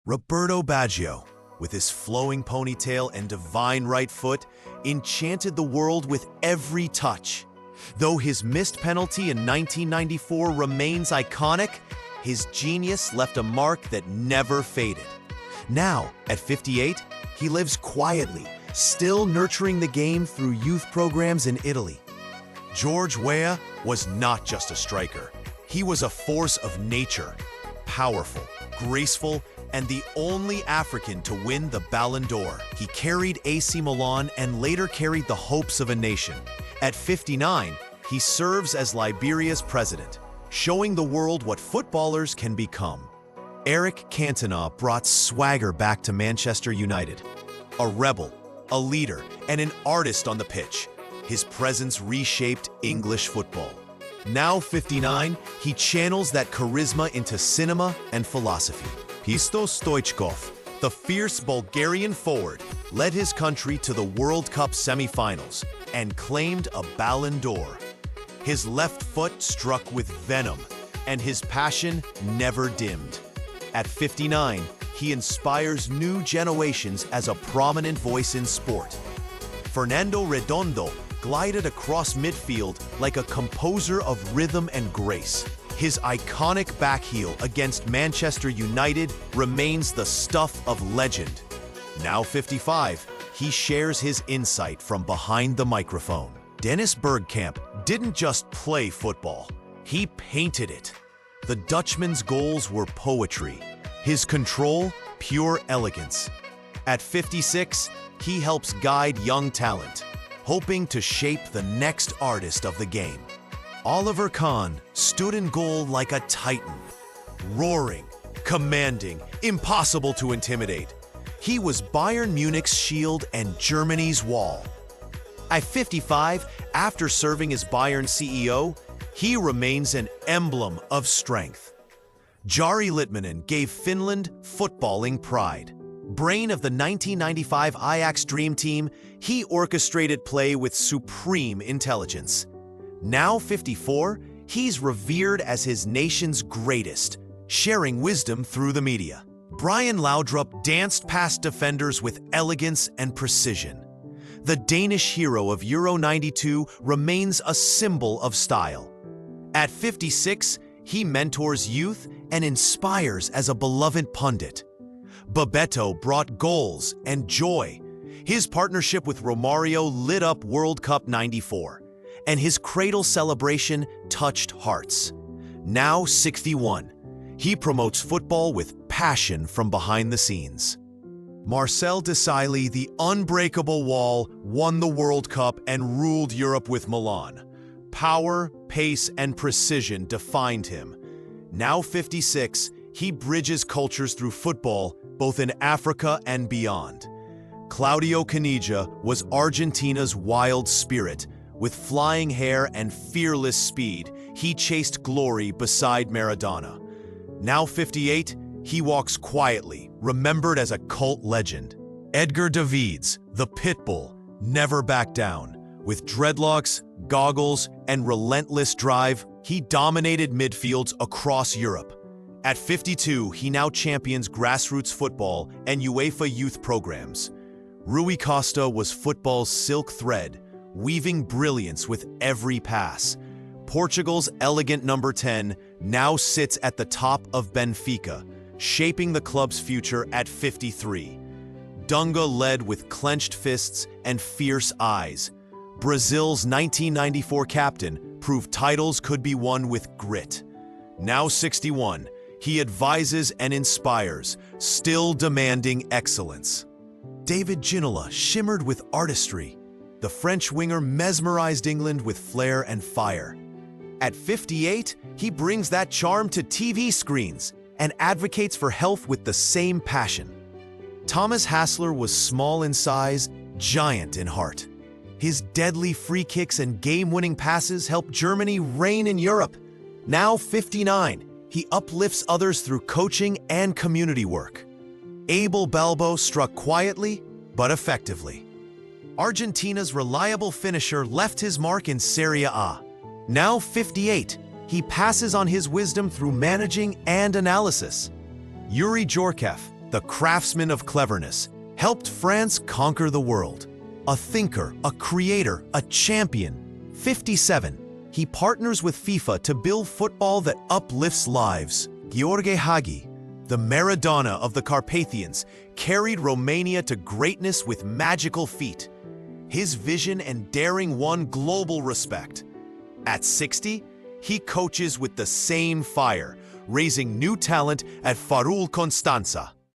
Roberto Baggio, with his flowing ponytail and divine right foot, enchanted the world with every touch. Though his missed penalty in 1994 remains iconic, his genius left a mark that never faded. Now, at 58, he lives quietly, still nurturing the game through youth programs in Italy. George Weah was not just a striker. He was a force of nature, powerful, graceful, and the only African to win the Ballon d'Or. He carried AC Milan and later carried the hopes of a nation. At 59, he serves as Liberia's president, showing the world what footballers can become. Eric Cantona brought swagger back to Manchester United. A rebel, a leader, and an artist on the pitch, his presence reshaped English football. Now 59, he channels that charisma into cinema and philosophy. Hristo Stoichkov, the fierce Bulgarian forward, led his country to the World Cup semi-finals and claimed a Ballon d'Or. His left foot struck with venom, and his passion never dimmed. At 59, he inspires new generations as a prominent voice in sport. Fernando Redondo glided across midfield like a composer of rhythm and grace. His iconic back heel against Manchester United remains the stuff of legend. Now 55, he shares his insight from behind the microphone. Dennis Bergkamp didn't just play football, he painted it. The Dutchman's goals were poetry, his control, pure elegance. At 56, he helps guide young talent, hoping to shape the next artist of the game. Oliver Kahn stood in goal like a titan, roaring, commanding, impossible to intimidate. He was Bayern Munich's shield and Germany's wall. At 55, after serving as Bayern CEO, he remains an emblem of strength. Jari Litmanen gave Finland footballing pride. Brain of the 1995 Ajax Dream Team, he orchestrated play with supreme intelligence. Now 54, he's revered as his nation's greatest, sharing wisdom through the media. Brian Laudrup danced past defenders with elegance and precision. The Danish hero of Euro 92 remains a symbol of style. At 56, he mentors youth and inspires as a beloved pundit. Bebeto brought goals and joy. His partnership with Romario lit up World Cup '94. And his cradle celebration touched hearts. Now 61, he promotes football with passion from behind the scenes. Marcel Desailly, the unbreakable wall, won the World Cup and ruled Europe with Milan. Power, pace, and precision defined him. Now 56, he bridges cultures through football, both in Africa and beyond. Claudio Cannigia was Argentina's wild spirit. With flying hair and fearless speed, he chased glory beside Maradona. Now 58, he walks quietly, remembered as a cult legend. Edgar Davids, the Pitbull, never backed down. With dreadlocks, goggles, and relentless drive, he dominated midfields across Europe. At 52, he now champions grassroots football and UEFA youth programs. Rui Costa was football's silk thread, weaving brilliance with every pass. Portugal's elegant number 10 now sits at the top of Benfica, shaping the club's future at 53. Dunga led with clenched fists and fierce eyes. Brazil's 1994 captain proved titles could be won with grit. Now 61, he advises and inspires, still demanding excellence. David Ginola shimmered with artistry. The French winger mesmerized England with flair and fire. At 58, he brings that charm to TV screens and advocates for health with the same passion. Thomas Hassler was small in size, giant in heart. His deadly free kicks and game-winning passes helped Germany reign in Europe. Now 59, he uplifts others through coaching and community work. Abel Balbo struck quietly but effectively. Argentina's reliable finisher left his mark in Serie A. Now 58, he passes on his wisdom through managing and analysis. Yuri Djorkaeff, the craftsman of cleverness, helped France conquer the world. A thinker, a creator, a champion. 57. He partners with FIFA to build football that uplifts lives. Gheorghe Hagi, the Maradona of the Carpathians, carried Romania to greatness with magical feet. His vision and daring won global respect. At 60, he coaches with the same fire, raising new talent at Farul Constanța.